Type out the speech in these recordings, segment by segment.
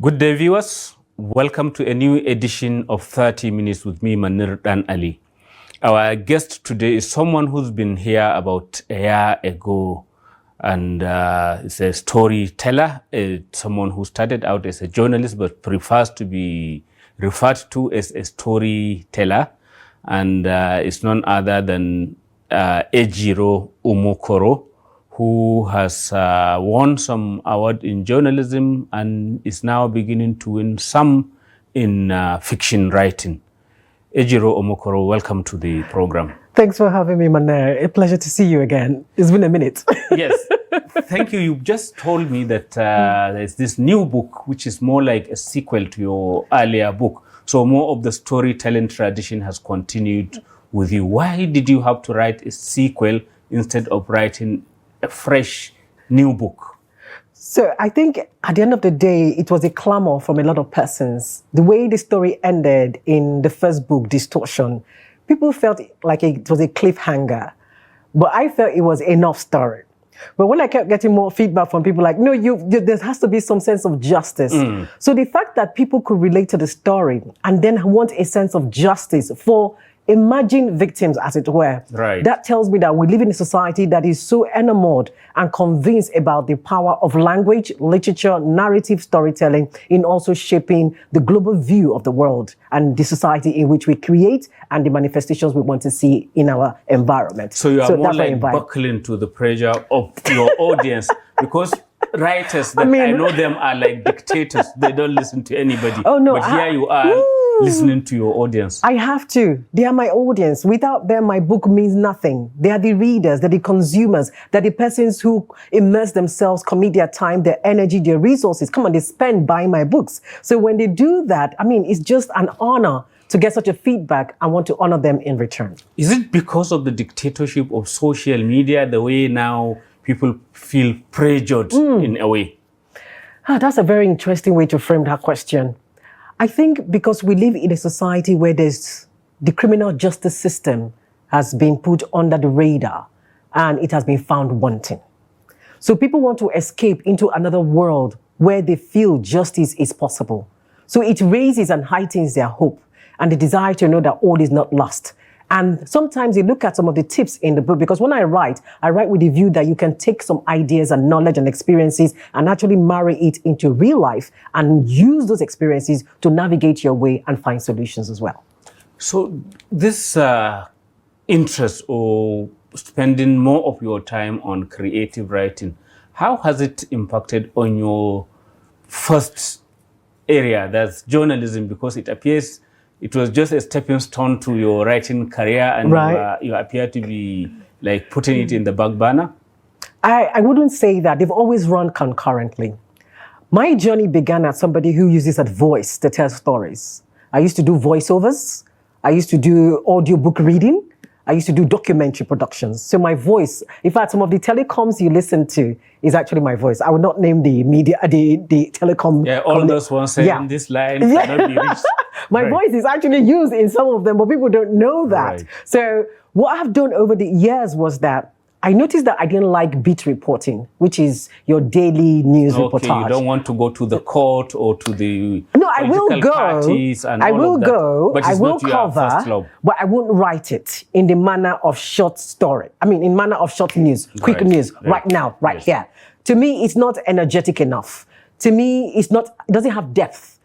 Good day, viewers. Welcome to a new edition of 30 Minutes with me, Manir Dan Ali. Our guest today is someone who's been here about a year ago, and is a storyteller, someone who started out as a journalist but prefers to be referred to as a storyteller, and is none other than Ejiro Umukoro, who has won some award in journalism and is now beginning to win some in fiction writing. Ejiro Umukoro, welcome to the program. Thanks for having me, Manir. A pleasure to see you again. It's been a minute. Yes, thank you. You just told me that there's this new book, which is more like a sequel to your earlier book. So more of the storytelling tradition has continued with you. Why did you have to write a sequel instead of writing a fresh new book? So I think at the end of the day, it was a clamor from a lot of persons. The way the story ended in the first book, Distortion, people felt like it was a cliffhanger, but I felt it was enough story. But when I kept getting more feedback from people like, no, there has to be some sense of justice. So the fact that people could relate to the story and then want a sense of justice for imagined victims, as it were, right, that tells me that we live in a society that is so enamored and convinced about the power of language, literature, narrative storytelling in also shaping the global view of the world and the society in which we create and the manifestations we want to see in our environment. So you are more like buckling to the pressure of your audience, because writers that I know them are like dictators. They don't listen to anybody. Oh no! But here you are listening to your audience. I have to. They are my audience. Without them, my book means nothing. They are the readers, they're the consumers, they're the persons who immerse themselves, commit their time, their energy, their resources. Come on, they spend buying my books. So when they do that, I mean, it's just an honor to get such a feedback. I want to honor them in return. Is it because of the dictatorship of social media, the way now people feel pressured in a way? That's a very interesting way to frame that question. I think because we live in a society where the criminal justice system has been put under the radar and it has been found wanting. So people want to escape into another world where they feel justice is possible. So it raises and heightens their hope and the desire to know that all is not lost. And sometimes you look at some of the tips in the book, because when I write with the view that you can take some ideas and knowledge and experiences and actually marry it into real life and use those experiences to navigate your way and find solutions as well. So this interest or spending more of your time on creative writing, how has it impacted on your first area, that's journalism? Because it appears it was just a stepping stone to your writing career, and you appear to be like putting it in the back burner. I wouldn't say that. They've always run concurrently. My journey began as somebody who uses a voice to tell stories. I used to do voiceovers. I used to do audiobook reading. I used to do documentary productions. So my voice, in fact, some of the telecoms you listen to is actually my voice. I would not name the media, the telecom. Yeah, all those ones saying this line cannot be reached. My voice is actually used in some of them, but people don't know that. Right. So what I've done over the years was that I noticed that I didn't like beat reporting, which is your daily news reportage. You don't want to go to the court or to the I will go. I will go. But I will cover, but I won't write it in the manner of short story. I mean, in manner of short news, quick news, right now, right here. To me, it's not energetic enough. To me, it doesn't have depth.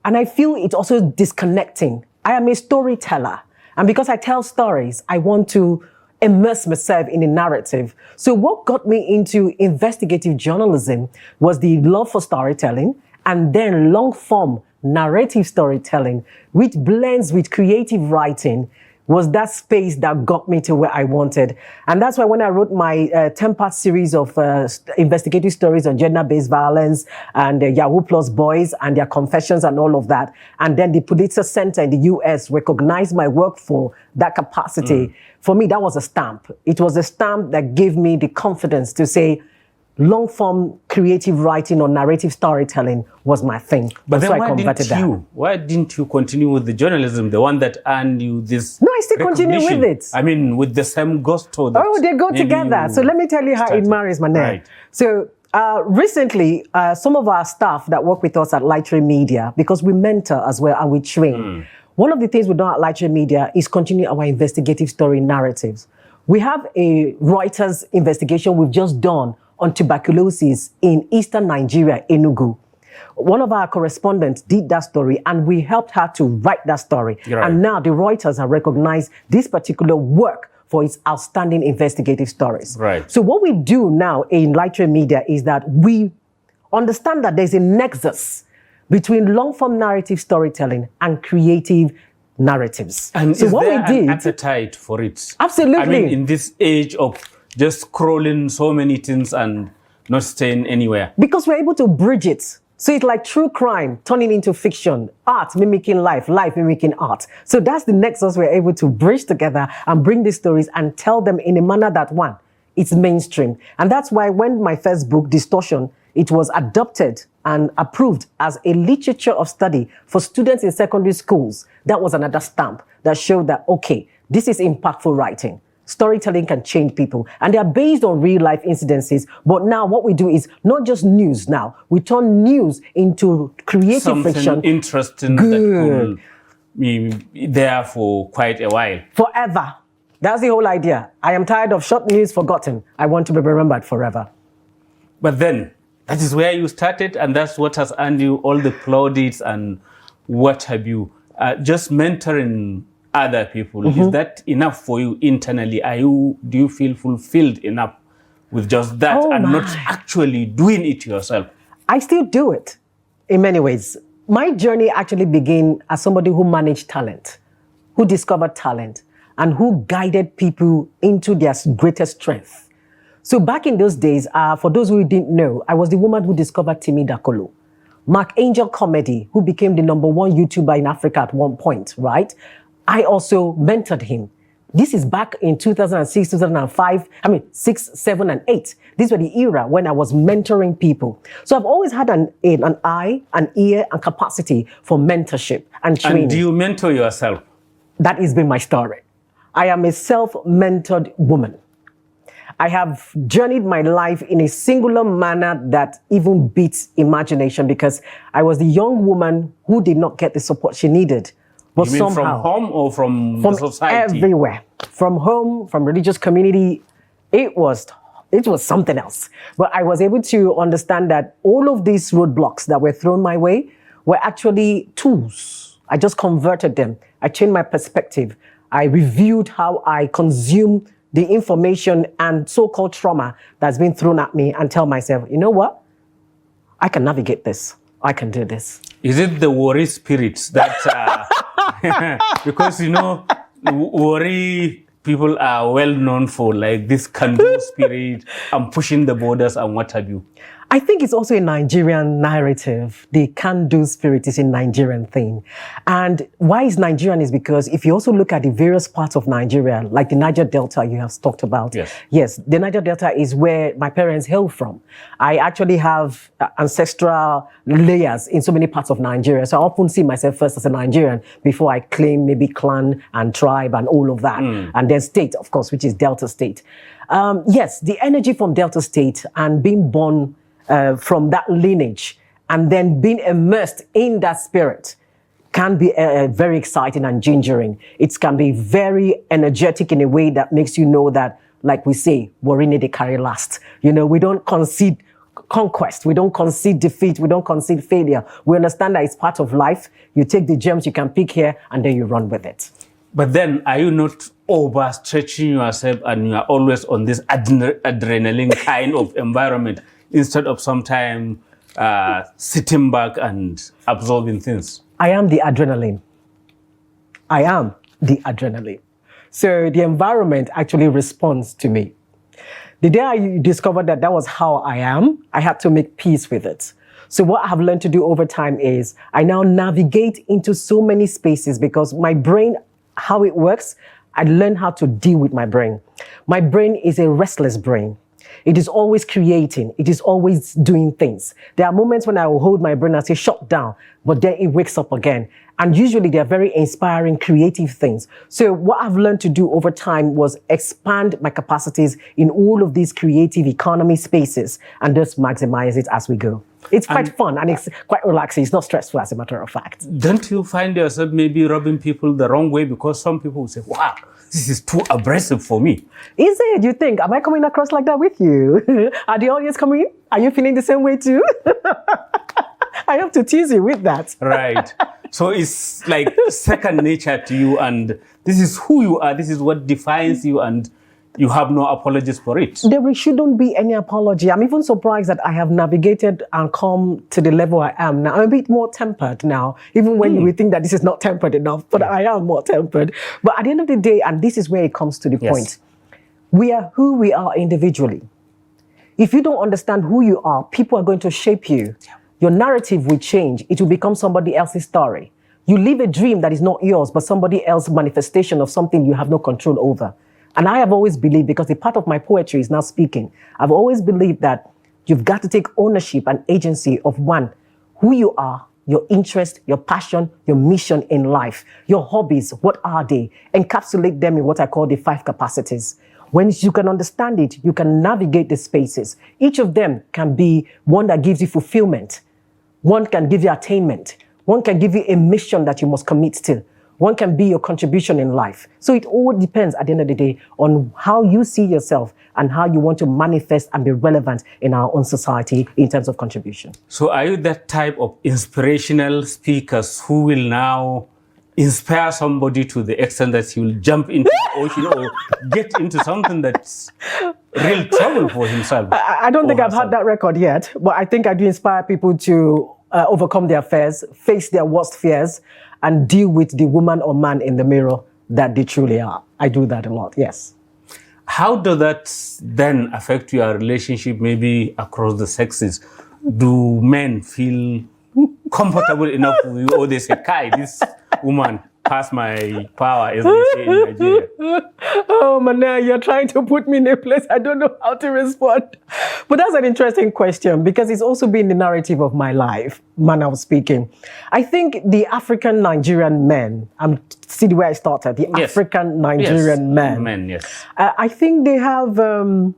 And I feel it's also disconnecting. I am a storyteller. And because I tell stories, I want to immerse myself in a narrative. So what got me into investigative journalism was the love for storytelling and then long-form narrative storytelling, which blends with creative writing, was that space that got me to where I wanted. And that's why when I wrote my 10-part series of investigative stories on gender-based violence and Yahoo Plus boys and their confessions and all of that, and then the Pulitzer Center in the US recognized my work for that capacity, for me, that was a stamp. It was a stamp that gave me the confidence to say, long-form creative writing or narrative storytelling was my thing. But then why didn't you continue with the journalism, the one that earned you this No, I still continue with it. I mean, with the same gusto. Oh, they go together. So let me tell you how it marries, Manir. Right. So Recently, some of our staff that work with us at Lightree Media, because we mentor as well and we train, one of the things we've done at Lightree Media is continue our investigative story narratives. We have a Reuters investigation we've just done on tuberculosis in eastern Nigeria, Enugu. One of our correspondents did that story and we helped her to write that story. Right. And now the Reuters have recognized this particular work for its outstanding investigative stories. Right. So what we do now in Lightree Media is that we understand that there's a nexus between long-form narrative storytelling and creative narratives. And so is what there we did, an appetite for it? Absolutely. I mean, in this age of just scrolling so many things and not staying anywhere. Because we're able to bridge it. So it's like true crime turning into fiction, art mimicking life, life mimicking art. So that's the nexus we're able to bridge together and bring these stories and tell them in a manner that, one, it's mainstream. And that's why when my first book, Distortion, it was adopted and approved as a literature of study for students in secondary schools. That was another stamp that showed that, okay, this is impactful writing. Storytelling can change people. And they are based on real life incidences. But now what we do is not just news now. We turn news into creative something fiction. Interesting Good. that could be there for quite a while. Forever. That's the whole idea. I am tired of short news forgotten. I want to be remembered forever. But then, that is where you started, and that's what has earned you all the plaudits and what have you. Just mentoring other people, is that enough for you internally? Do you feel fulfilled enough with just that and not actually doing it yourself? I still do it in many ways. My journey actually began as somebody who managed talent, who discovered talent, and who guided people into their greatest strength. So back in those days, for those who didn't know, I was the woman who discovered Timi Dakolo, Mark Angel Comedy, who became the #1 YouTuber in Africa at one point, right? I also mentored him. This is back in 2006, 2005, 6, 7, and 8. These were the era when I was mentoring people. So I've always had an eye, an ear, and capacity for mentorship and training. And do you mentor yourself? That has been my story. I am a self-mentored woman. I have journeyed my life in a singular manner that even beats imagination, because I was the young woman who did not get the support she needed. But you mean somehow, from home or from the society? Everywhere. From home, from religious community, it was something else. But I was able to understand that all of these roadblocks that were thrown my way were actually tools. I just converted them. I changed my perspective. I reviewed how I consume the information and so-called trauma that's been thrown at me, and tell myself, you know what? I can navigate this. I can do this. Is it the worry spirits that... because, worry people are well known for, like, this can-do spirit and pushing the borders and what have you. I think it's also a Nigerian narrative. The can-do spirit is a Nigerian thing. And why is Nigerian is because if you also look at the various parts of Nigeria, like the Niger Delta you have talked about. Yes, the Niger Delta is where my parents hail from. I actually have ancestral layers in so many parts of Nigeria. So I often see myself first as a Nigerian before I claim maybe clan and tribe and all of that. And then state, of course, which is Delta State. Yes, the energy from Delta State and being born from that lineage and then being immersed in that spirit can be very exciting and gingering. It can be very energetic in a way that makes you know that, like we say, worry need to carry last. We don't concede conquest. We don't concede defeat. We don't concede failure. We understand that it's part of life. You take the gems you can pick here and then you run with it. But then, are you not overstretching yourself and you are always on this adrenaline kind of environment instead of sometimes sitting back and absorbing things? I am the adrenaline. I am the adrenaline. So the environment actually responds to me. The day I discovered that was how I am, I had to make peace with it. So what I have learned to do over time is I now navigate into so many spaces because my brain, how it works, I learned how to deal with my brain. My brain is a restless brain. It is always creating. It is always doing things. There are moments when I will hold my brain and say, shut down, but then it wakes up again. And usually they're very inspiring, creative things. So what I've learned to do over time was expand my capacities in all of these creative economy spaces and just maximize it as we go. It's quite fun and it's quite relaxing. It's not stressful, as a matter of fact. Don't you find yourself maybe rubbing people the wrong way? Because some people will say, wow, this is too abrasive for me. Is it? You think, am I coming across like that with you? Are the audience coming? Are you feeling the same way too? I have to tease you with that. Right. So it's like second nature to you, and this is who you are. This is what defines you, and you have no apologies for it. There shouldn't be any apology. I'm even surprised that I have navigated and come to the level I am now. I'm a bit more tempered now, even when you would think that this is not tempered enough, but I am more tempered. But at the end of the day, and this is where it comes to the point, we are who we are individually. If you don't understand who you are, people are going to shape you. Your narrative will change. It will become somebody else's story. You live a dream that is not yours, but somebody else's manifestation of something you have no control over. And I have always believed, because a part of my poetry is now speaking, I've always believed that you've got to take ownership and agency of one, who you are, your interest, your passion, your mission in life, your hobbies, what are they? Encapsulate them in what I call the 5 capacities. When you can understand it, you can navigate the spaces. Each of them can be one that gives you fulfillment. One can give you attainment. One can give you a mission that you must commit to. One can be your contribution in life. So it all depends at the end of the day on how you see yourself and how you want to manifest and be relevant in our own society in terms of contribution. So are you that type of inspirational speakers who will now inspire somebody to the extent that he will jump into the ocean or get into something that's real trouble for himself? I don't think I've had that record yet, but I think I do inspire people to overcome their fears, face their worst fears, and deal with the woman or man in the mirror that they truly are. I do that a lot, yes. How does that then affect your relationship maybe across the sexes? Do men feel comfortable enough with you, or they say, Kai, this woman past my power, as they say in Nigeria? Oh, Manir, you're trying to put me in a place I don't know how to respond. But that's an interesting question, because it's also been the narrative of my life, manner of speaking. I think the African Nigerian men, see the way I started, the African Nigerian men. Yes. I think they have, I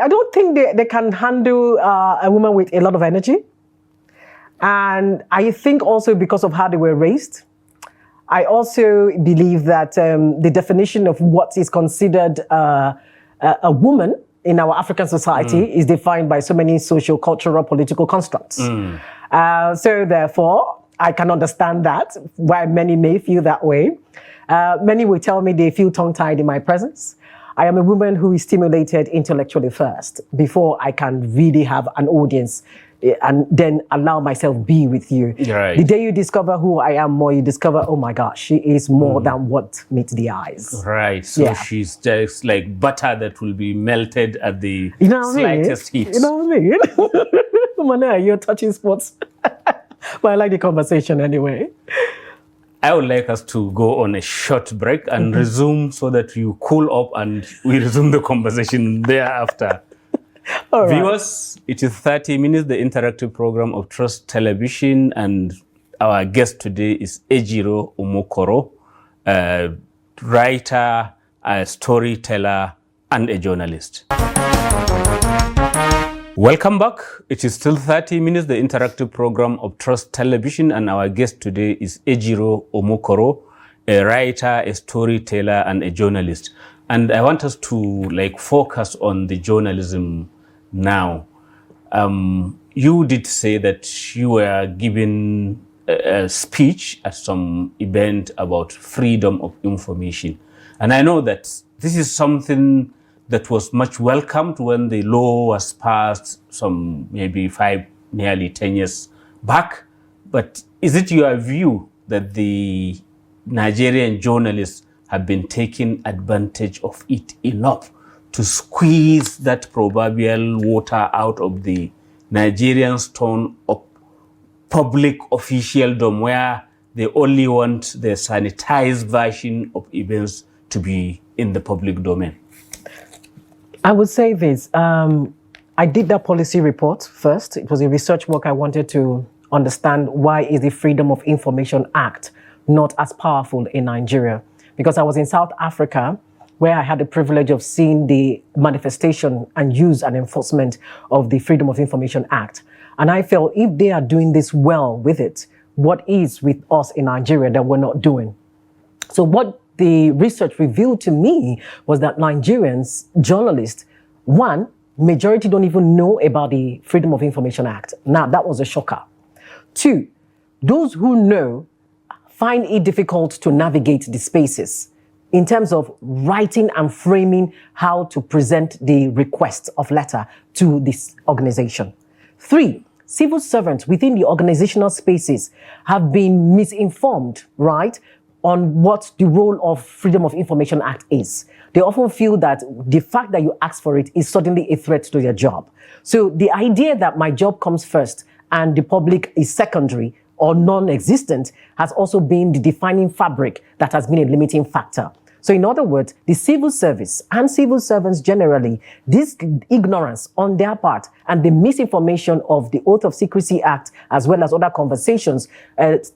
don't think they can handle a woman with a lot of energy. And I think also because of how they were raised, I also believe that the definition of what is considered a woman in our African society is defined by so many social, cultural, political constructs. So therefore, I can understand that, why many may feel that way. Many will tell me they feel tongue-tied in my presence. I am a woman who is stimulated intellectually first, before I can really have an audience and then allow myself be with you. Right. The day you discover who I am more, you discover, oh my gosh, she is more than what meets the eyes. Right, so she's just like butter that will be melted at the slightest heat. You know what I mean? Manir, you're touching spots. But I like the conversation anyway. I would like us to go on a short break and resume so that you cool up and we resume the conversation thereafter. All right. Viewers, it is 30 Minutes, the interactive program of Trust Television, and our guest today is Ejiro Umukoro, a writer, a storyteller, and a journalist. Welcome back. It is still 30 Minutes, the interactive program of Trust Television, and our guest today is Ejiro Umukoro, a writer, a storyteller, and a journalist. And I want us to focus on the journalism now. You did say that you were giving a speech at some event about freedom of information. And I know that this is something that was much welcomed when the law was passed some maybe nearly 10 years back. But is it your view that the Nigerian journalists have been taking advantage of it enough to squeeze that proverbial water out of the Nigerian stone of public officialdom, where they only want the sanitized version of events to be in the public domain? I would say this. I did that policy report first. It was a research work. I wanted to understand why is the Freedom of Information Act not as powerful in Nigeria? Because I was in South Africa, where I had the privilege of seeing the manifestation and use and enforcement of the Freedom of Information Act. And I felt if they are doing this well with it, what is with us in Nigeria that we're not doing? So what the research revealed to me was that Nigerians, journalists, one, majority don't even know about the Freedom of Information Act. Now, that was a shocker. Two, those who know find it difficult to navigate the spaces in terms of writing and framing how to present the request of letter to this organization. Three, civil servants within the organizational spaces have been misinformed, right, on what the role of Freedom of Information Act is. They often feel that the fact that you ask for it is suddenly a threat to their job. So the idea that my job comes first and the public is secondary or non-existent has also been the defining fabric that has been a limiting factor. So in other words, the civil service and civil servants generally, this ignorance on their part and the misinformation of the Oath of Secrecy Act, as well as other conversations,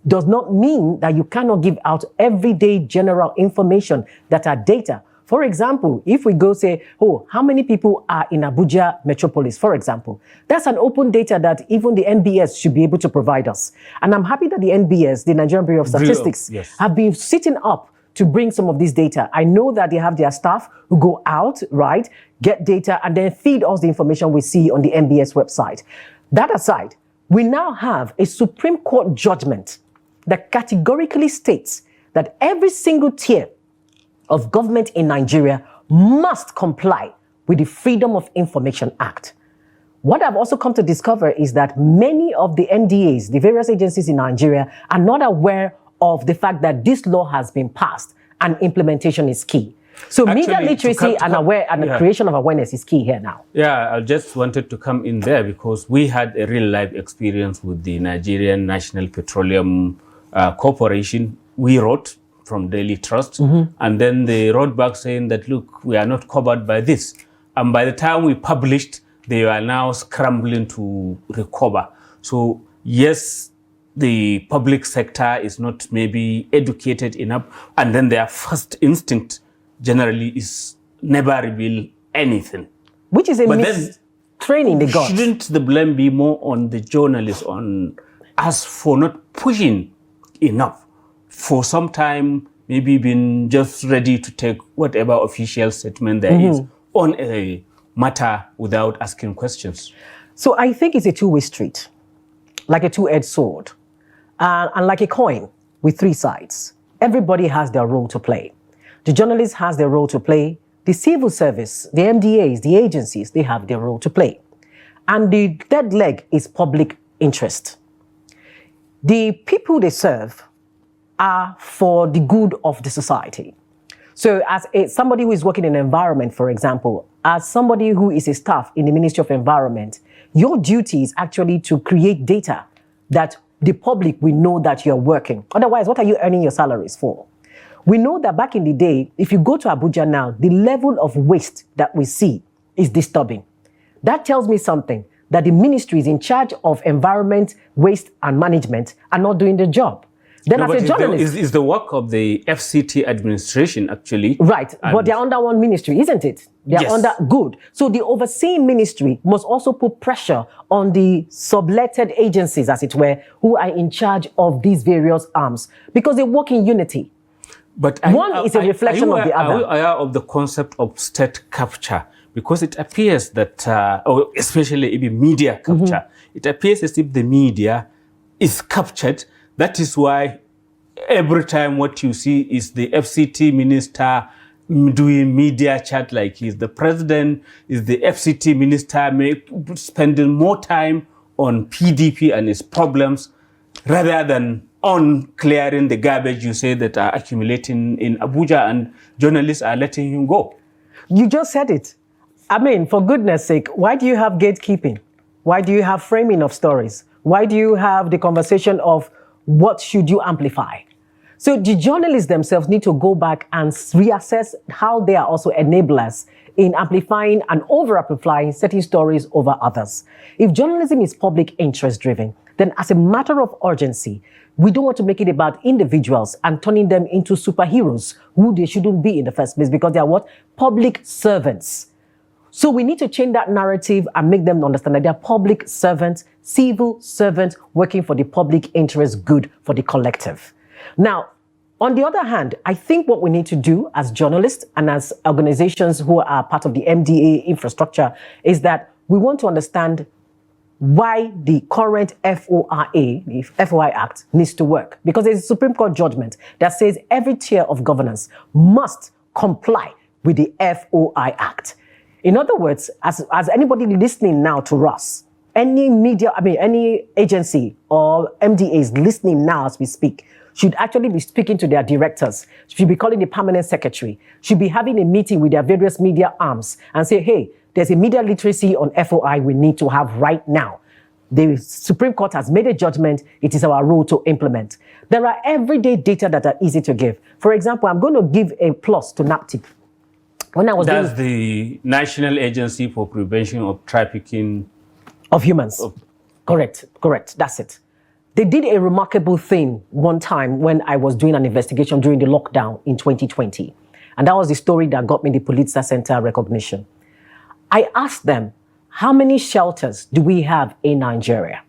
does not mean that you cannot give out everyday general information that are data. For example, if we go say, oh, how many people are in Abuja metropolis, for example, that's an open data that even the NBS should be able to provide us. And I'm happy that the NBS, the Nigerian Bureau of Statistics, have been sitting up to bring some of this data. I know that they have their staff who go out, right, get data, and then feed us the information we see on the NBS website. That aside, we now have a Supreme Court judgment that categorically states that every single tier of government in Nigeria must comply with the Freedom of Information Act. What I've also come to discover is that many of the NDAs, the various agencies in Nigeria, are not aware of the fact that this law has been passed and implementation is key. So actually, media literacy and the creation of awareness is key here now. Yeah, I just wanted to come in there because we had a real life experience with the Nigerian National Petroleum Corporation. We wrote from Daily Trust, and then they wrote back saying that, look, we are not covered by this. And by the time we published, they are now scrambling to recover. So yes, the public sector is not maybe educated enough, and then their first instinct generally is never reveal anything. Which is a mistraining they got. Shouldn't the blame be more on the journalists, on us for not pushing enough? For some time, maybe been just ready to take whatever official statement there is on a matter without asking questions. So I think it's a two-way street, like a two-edged sword, and like a coin with three sides. Everybody has their role to play. The journalist has their role to play. The civil service, the MDAs, the agencies, they have their role to play. And the third leg is public interest. The people they serve are for the good of the society. So as somebody who is working in an environment, for example, as somebody who is a staff in the Ministry of Environment, your duty is actually to create data that the public will know that you're working. Otherwise, what are you earning your salaries for? We know that back in the day, if you go to Abuja now, the level of waste that we see is disturbing. That tells me something, that the ministries in charge of environment, waste, and management are not doing the job. Then as a journalist... It's the work of the FCT administration, actually. Right, but they're under one ministry, isn't it? They're under good. So the overseeing ministry must also put pressure on the subletted agencies, as it were, who are in charge of these various arms, because they work in unity. But one is a reflection of the other. Are you aware of the concept of state capture? Because it appears that, or especially even media capture, it appears as if the media is captured. That is why every time what you see is the FCT minister doing media chat like he's the president, is the FCT minister spending more time on PDP and its problems rather than on clearing the garbage you say that are accumulating in Abuja, and journalists are letting him go. You just said it. I mean, for goodness sake, why do you have gatekeeping? Why do you have framing of stories? Why do you have the conversation of what should you amplify? So the journalists themselves need to go back and reassess how they are also enablers in amplifying and over-amplifying certain stories over others. If journalism is public interest driven, then as a matter of urgency, we don't want to make it about individuals and turning them into superheroes who they shouldn't be in the first place because they are what? Public servants. So we need to change that narrative and make them understand that they are public servants, civil servants working for the public interest good for the collective. Now, on the other hand, I think what we need to do as journalists and as organizations who are part of the MDA infrastructure is that we want to understand why the current FOIA, the FOI Act, needs to work. Because there's a Supreme Court judgment that says every tier of governance must comply with the FOI Act. In other words, as anybody listening now to us, any media, any agency or MDAs listening now as we speak, should actually be speaking to their directors, should be calling the permanent secretary, should be having a meeting with their various media arms and say, hey, there's a media literacy on FOI we need to have right now. The Supreme Court has made a judgment. It is our role to implement. There are everyday data that are easy to give. For example, I'm going to give a plus to NAPTIP. When I was That's the National Agency for Prevention of Trafficking of Humans. Correct. That's it. They did a remarkable thing one time when I was doing an investigation during the lockdown in 2020. And that was the story that got me the Pulitzer Center recognition. I asked them, how many shelters do we have in Nigeria?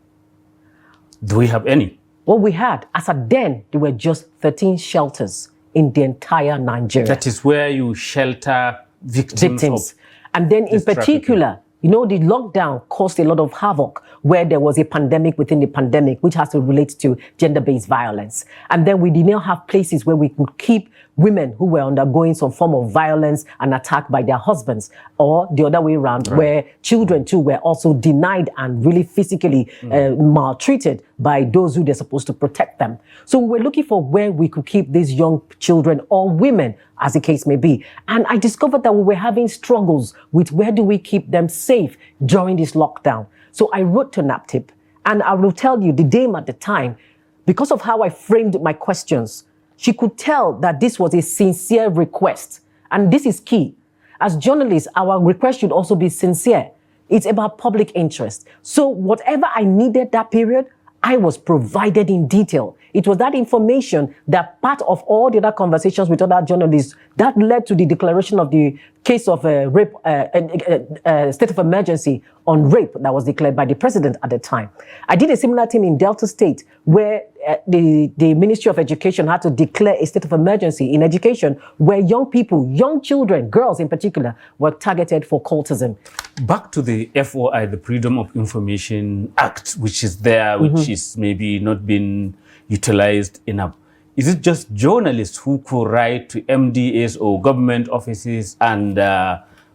Do we have any? Well, we had. As at then, there were just 13 shelters in the entire Nigeria. That is where you shelter victims. And then in particular, the lockdown caused a lot of havoc where there was a pandemic within the pandemic, which has to relate to gender-based violence. And then we did not have places where we could keep women who were undergoing some form of violence and attacked by their husbands, or the other way around, where children too were also denied and really physically maltreated by those who they're supposed to protect them. So we were looking for where we could keep these young children or women, as the case may be. And I discovered that we were having struggles with where do we keep them safe during this lockdown. So I wrote to NAPTIP, and I will tell you, the dame at the time, because of how I framed my questions, she could tell that this was a sincere request. And this is key. As journalists, our request should also be sincere. It's about public interest. So whatever I needed that period, I was provided in detail. It was that information that part of all the other conversations with other journalists that led to the declaration of the case of rape, state of emergency on rape that was declared by the president at the time. I did a similar thing in Delta State where the Ministry of Education had to declare a state of emergency in education where young people, young children, girls in particular, were targeted for cultism. Back to the FOI, the Freedom of Information Act, which is there, which is maybe not been utilized enough. Is it just journalists who could write to MDAs or government offices and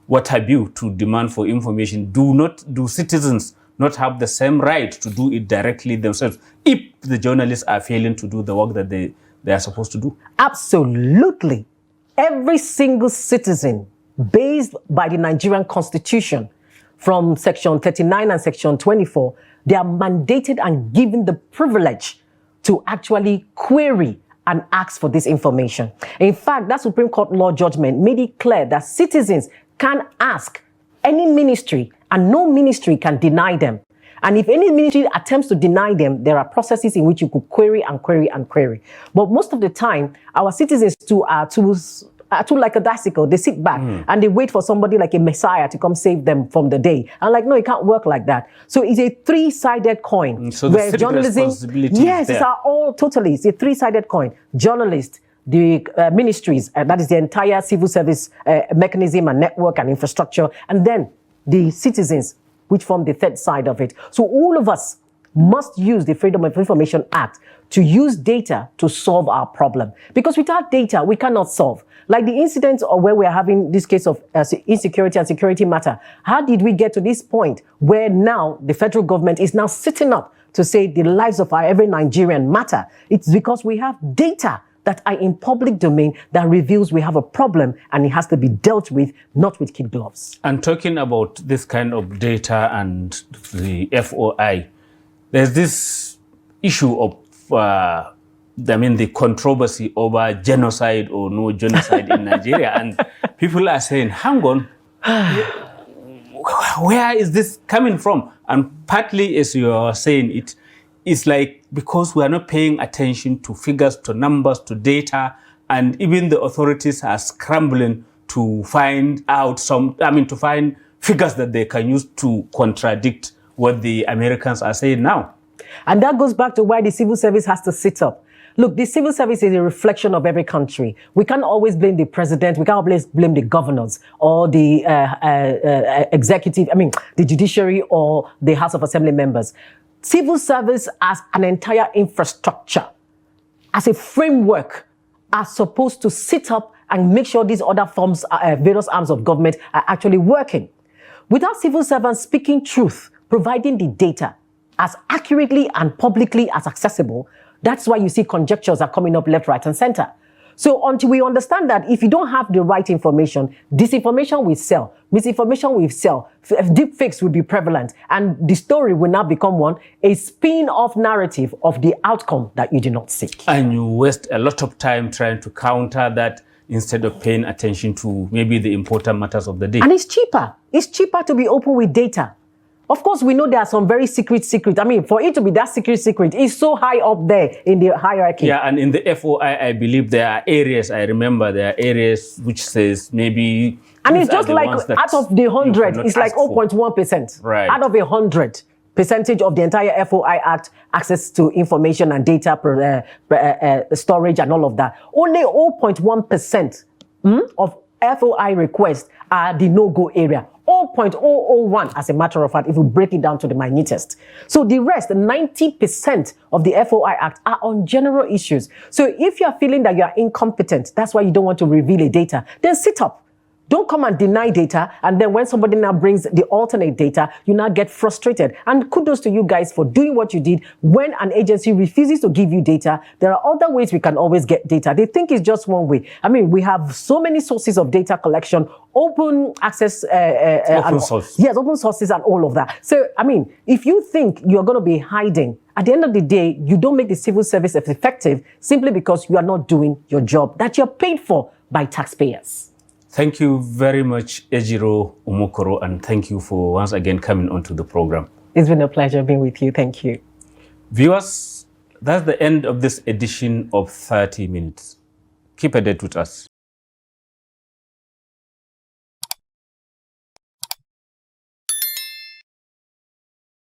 what have you to demand for information? Do citizens not have the same right to do it directly themselves if the journalists are failing to do the work that they are supposed to do? Absolutely. Every single citizen, based by the Nigerian Constitution, from Section 39 and Section 24, they are mandated and given the privilege to actually query and ask for this information. In fact, that Supreme Court law judgment made it clear that citizens can ask any ministry and no ministry can deny them. And if any ministry attempts to deny them, there are processes in which you could query and query and query. But most of the time, our citizens too are too like a bicycle. They sit back and they wait for somebody like a messiah to come save them from the day. And like, no, it can't work like that. So it's a three-sided coin. So where the journalism, yes, it's totally. It's a three-sided coin. Journalists, the ministries, that is the entire civil service mechanism and network and infrastructure, and then the citizens, which form the third side of it. So all of us must use the Freedom of Information Act to use data to solve our problem. Because without data, we cannot solve. Like the incident or where we're having this case of insecurity and security matter, how did we get to this point where now the federal government is now sitting up to say the lives of every Nigerian matter? It's because we have data that are in public domain that reveals we have a problem and it has to be dealt with, not with kid gloves. And talking about this kind of data and the FOI, there's this issue of, the controversy over genocide or no genocide in Nigeria. And people are saying, hang on, Where is this coming from? And partly, as you are saying, it's like because we are not paying attention to figures, to numbers, to data, and even the authorities are scrambling to find out to find figures that they can use to contradict what the Americans are saying now. And that goes back to why the civil service has to sit up. Look, the civil service is a reflection of every country. We can't always blame the president. We can't always blame the governors or the executive, the judiciary or the House of Assembly members. Civil service as an entire infrastructure, as a framework, are supposed to sit up and make sure these other forms, various arms of government are actually working. Without civil servants speaking truth, providing the data as accurately and publicly as accessible, that's why you see conjectures are coming up left, right, and center. So until we understand that if you don't have the right information, disinformation will sell, misinformation will sell, deep fakes will be prevalent, and the story will now become a spin-off narrative of the outcome that you do not seek. And you waste a lot of time trying to counter that instead of paying attention to maybe the important matters of the day. And it's cheaper. It's cheaper to be open with data. Of course, we know there are some very secret. For it to be that secret, it's so high up there in the hierarchy. Yeah, and in the FOI, I believe there are areas, I remember there are areas which says maybe... And it's just like out of the 100, it's like 0.1%. Right. Out of 100 percentage of the entire FOI Act, access to information and data storage and all of that. Only 0.1% of FOI requests are the no-go area. 0.001, as a matter of fact, if we break it down to the minutest. So the rest, 90% of the FOI Act are on general issues. So if you're feeling that you are incompetent, that's why you don't want to reveal a data, then sit up. Don't come and deny data, and then when somebody now brings the alternate data, you now get frustrated. And kudos to you guys for doing what you did. When an agency refuses to give you data, there are other ways we can always get data. They think it's just one way. We have so many sources of data collection, open access. Open source. Yes, open sources and all of that. So, if you think you're going to be hiding, at the end of the day, you don't make the civil service effective simply because you are not doing your job that you're paid for by taxpayers. Thank you very much, Ejiro Umukoro, and thank you for once again coming onto the program. It's been a pleasure being with you. Thank you. Viewers, that's the end of this edition of 30 Minutes. Keep a date with us.